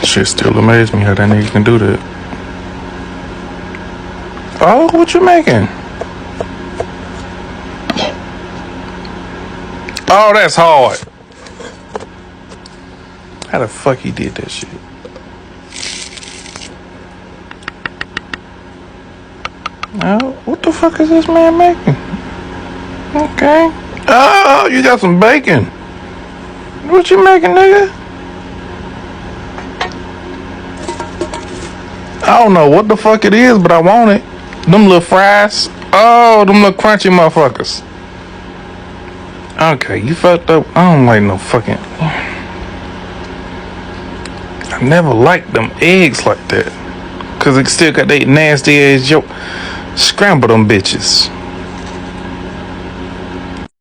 Shit still amazes me how that nigga can do that. Oh, what you making? Oh, that's hard. How the fuck he did that shit? Oh, what the fuck is this man making? Okay. Oh, you got some bacon. What you making, nigga? I don't know what the fuck it is, but I want it. Them little fries. Oh, them little crunchy motherfuckers. Okay, you fucked up. I don't like no fucking... I never liked them eggs like that. Cause it still got that nasty ass yolk. Scramble them bitches.